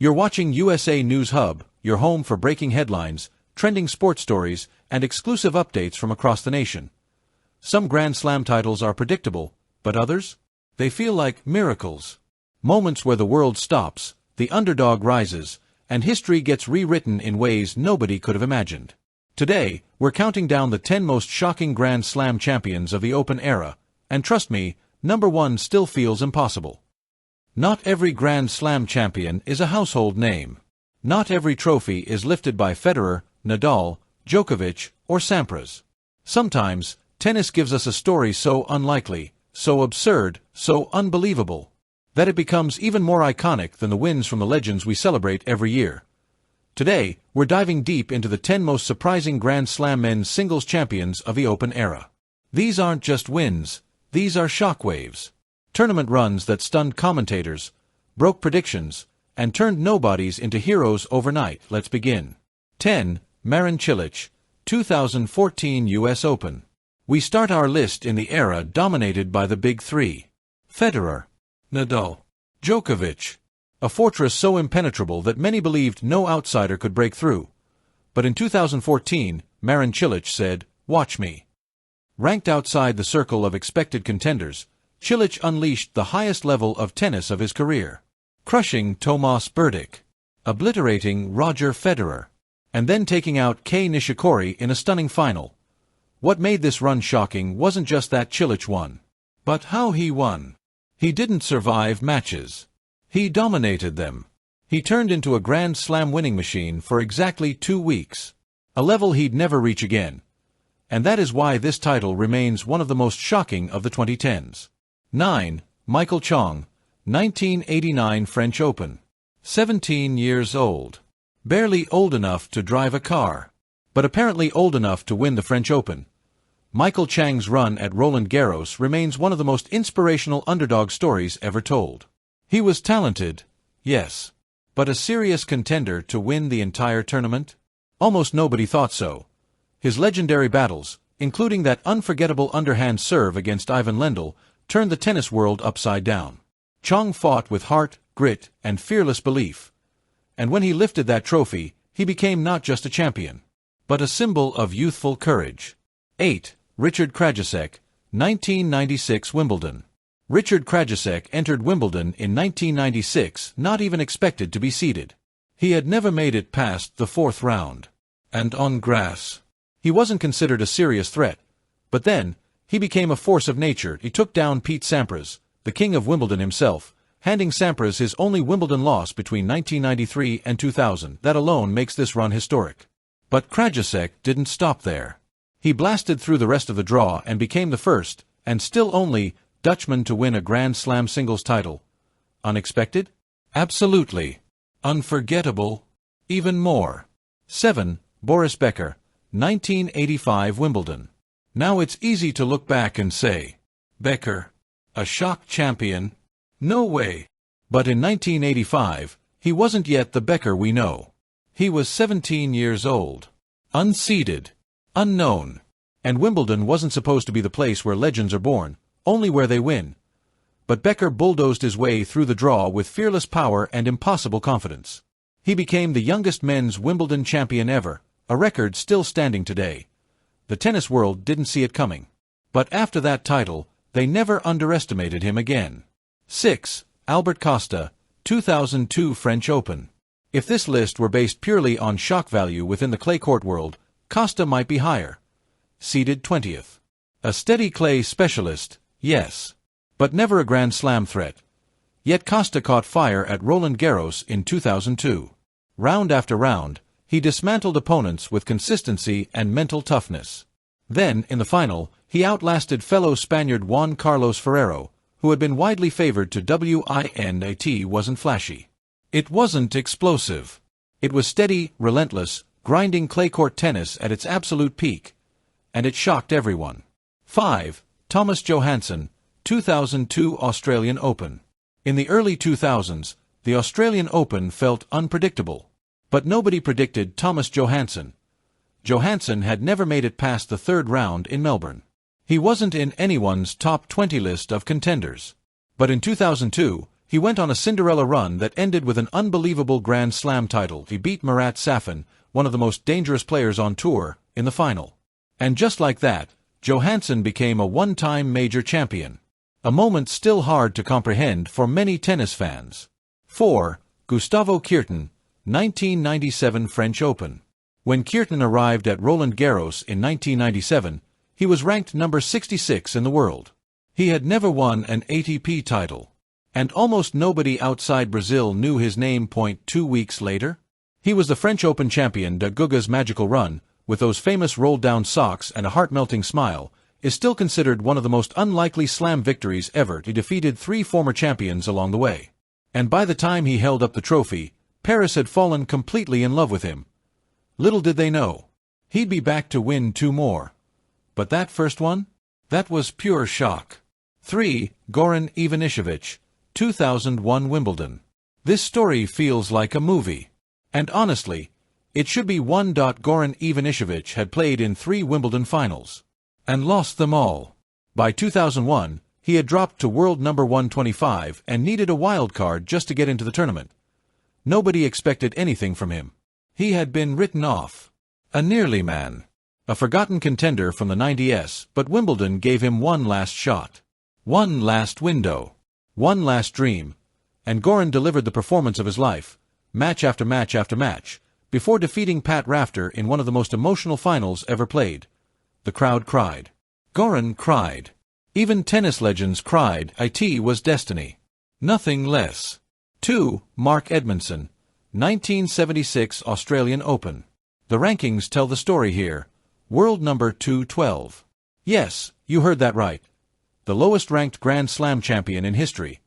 You're watching USA News Hub, your home for breaking headlines, trending sports stories, and exclusive updates from across the nation. Some Grand Slam titles are predictable, but others? They feel like miracles. Moments where the world stops, the underdog rises, and history gets rewritten in ways nobody could have imagined. Today, we're counting down the 10 most shocking Grand Slam champions of the Open era, and trust me, number 1 still feels impossible. Not every Grand Slam champion is a household name. Not every trophy is lifted by Federer, Nadal, Djokovic, or Sampras. Sometimes, tennis gives us a story so unlikely, so absurd, so unbelievable, that it becomes even more iconic than the wins from the legends we celebrate every year. Today, we're diving deep into the 10 most surprising Grand Slam men's singles champions of the Open era. These aren't just wins, these are shockwaves. Tournament runs that stunned commentators, broke predictions, and turned nobodies into heroes overnight. Let's begin. 10. Marin Cilic, 2014 US Open. We start our list in the era dominated by the Big Three. Federer, Nadal, Djokovic. A fortress so impenetrable that many believed no outsider could break through. But in 2014, Marin Cilic said, "Watch me." Ranked outside the circle of expected contenders, Cilic unleashed the highest level of tennis of his career, crushing Tomas Berdych, obliterating Roger Federer, and then taking out Kei Nishikori in a stunning final. What made this run shocking wasn't just that Cilic won, but how he won. He didn't survive matches. He dominated them. He turned into a Grand Slam winning machine for exactly 2 weeks, a level he'd never reach again. And that is why this title remains one of the most shocking of the 2010s. 9. Michael Chang, 1989 French Open. 17 years old. Barely old enough to drive a car, but apparently old enough to win the French Open. Michael Chang's run at Roland Garros remains one of the most inspirational underdog stories ever told. He was talented, yes, but a serious contender to win the entire tournament? Almost nobody thought so. His legendary battles, including that unforgettable underhand serve against Ivan Lendl, turned the tennis world upside down. Chang fought with heart, grit, and fearless belief. And when he lifted that trophy, he became not just a champion, but a symbol of youthful courage. 8. Richard Krajicek, 1996 Wimbledon. Richard Krajicek entered Wimbledon in 1996 not even expected to be seeded. He had never made it past the 4th round. And on grass, he wasn't considered a serious threat. But then, he became a force of nature. He took down Pete Sampras, the king of Wimbledon himself, handing Sampras his only Wimbledon loss between 1993 and 2000. That alone makes this run historic. But Krajicek didn't stop there. He blasted through the rest of the draw and became the first, and still only, Dutchman to win a Grand Slam singles title. Unexpected? Absolutely. Unforgettable? Even more. 7. Boris Becker, 1985 Wimbledon. Now it's easy to look back and say, Becker, a shock champion? No way. But in 1985, he wasn't yet the Becker we know. He was 17 years old. Unseeded. Unknown. And Wimbledon wasn't supposed to be the place where legends are born, only where they win. But Becker bulldozed his way through the draw with fearless power and impossible confidence. He became the youngest men's Wimbledon champion ever, a record still standing today. The tennis world didn't see it coming. But after that title, they never underestimated him again. 6. Albert Costa, 2002 French Open. If this list were based purely on shock value within the clay court world, Costa might be higher. Seeded 20th. A steady clay specialist, yes, but never a Grand Slam threat. Yet Costa caught fire at Roland Garros in 2002. Round after round, he dismantled opponents with consistency and mental toughness. Then, in the final, he outlasted fellow Spaniard Juan Carlos Ferrero, who had been widely favored to win. It wasn't flashy. It wasn't explosive. It was steady, relentless, grinding clay court tennis at its absolute peak. And it shocked everyone. 5. Thomas Johansson, 2002 Australian Open. In the early 2000s, the Australian Open felt unpredictable. But nobody predicted Thomas Johansson. Johansson had never made it past the 3rd round in Melbourne. He wasn't in anyone's top 20 list of contenders. But in 2002, He went on a Cinderella run that ended with an unbelievable Grand Slam title. He beat Marat Safin, one of the most dangerous players on tour, in the final. And just like that, Johansson became a one-time major champion. A moment still hard to comprehend for many tennis fans. 4. Gustavo Kuerten, 1997 French Open. When Kuerten arrived at Roland Garros in 1997, he was ranked number 66 in the world. He had never won an ATP title. And almost nobody outside Brazil knew his name. 2 weeks later, he was the French Open champion. De Guga's magical run, with those famous rolled-down socks and a heart-melting smile, is still considered one of the most unlikely slam victories ever. He defeated 3 former champions along the way. And by the time he held up the trophy, Paris had fallen completely in love with him. Little did they know, he'd be back to win 2 more. But that first one? That was pure shock. 3. Goran Ivanisevic, 2001 Wimbledon. This story feels like a movie. And honestly, it should be one. Goran Ivanisevic had played in 3 Wimbledon finals. And lost them all. By 2001, he had dropped to world number 125 and needed a wild card just to get into the tournament. Nobody expected anything from him. He had been written off. A nearly man. A forgotten contender from the 90s, but Wimbledon gave him one last shot. One last window. One last dream. And Goran delivered the performance of his life, match after match after match, before defeating Pat Rafter in one of the most emotional finals ever played. The crowd cried. Goran cried. Even tennis legends cried. It was destiny. Nothing less. 2. Mark Edmondson, 1976 Australian Open. The rankings tell the story here. World number 212. Yes, you heard that right. The lowest-ranked Grand Slam champion in history.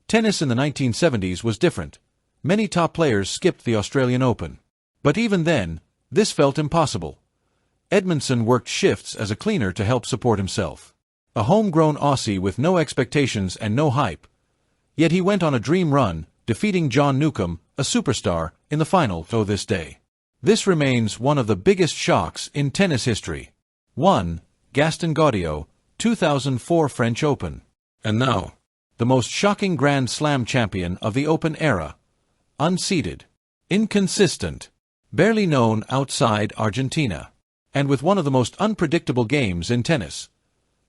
Tennis in the 1970s was different. Many top players skipped the Australian Open. But even then, this felt impossible. Edmondson worked shifts as a cleaner to help support himself. A homegrown Aussie with no expectations and no hype. Yet he went on a dream run, defeating John Newcombe, a superstar, in the final. To this day, this remains one of the biggest shocks in tennis history. 1. Gaston Gaudio, 2004 French Open. And now, the most shocking Grand Slam champion of the Open era. Unseeded. Inconsistent. Barely known outside Argentina. And with one of the most unpredictable games in tennis.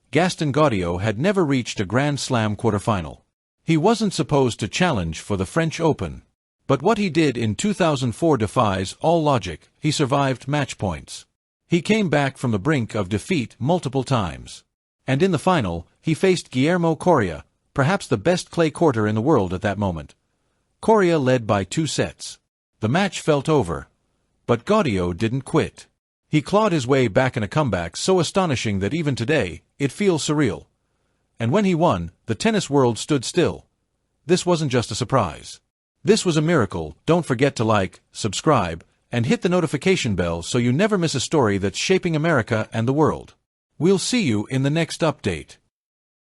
Gaston Gaudio had never reached a Grand Slam quarterfinal. He wasn't supposed to challenge for the French Open. But what he did in 2004 defies all logic. He survived match points. He came back from the brink of defeat multiple times. And in the final, he faced Guillermo Coria, perhaps the best clay courter in the world at that moment. Coria led by 2 sets. The match felt over. But Gaudio didn't quit. He clawed his way back in a comeback so astonishing that even today, it feels surreal. And when he won, the tennis world stood still. This wasn't just a surprise. This was a miracle. Don't forget to like, subscribe, and hit the notification bell so you never miss a story that's shaping America and the world. We'll see you in the next update.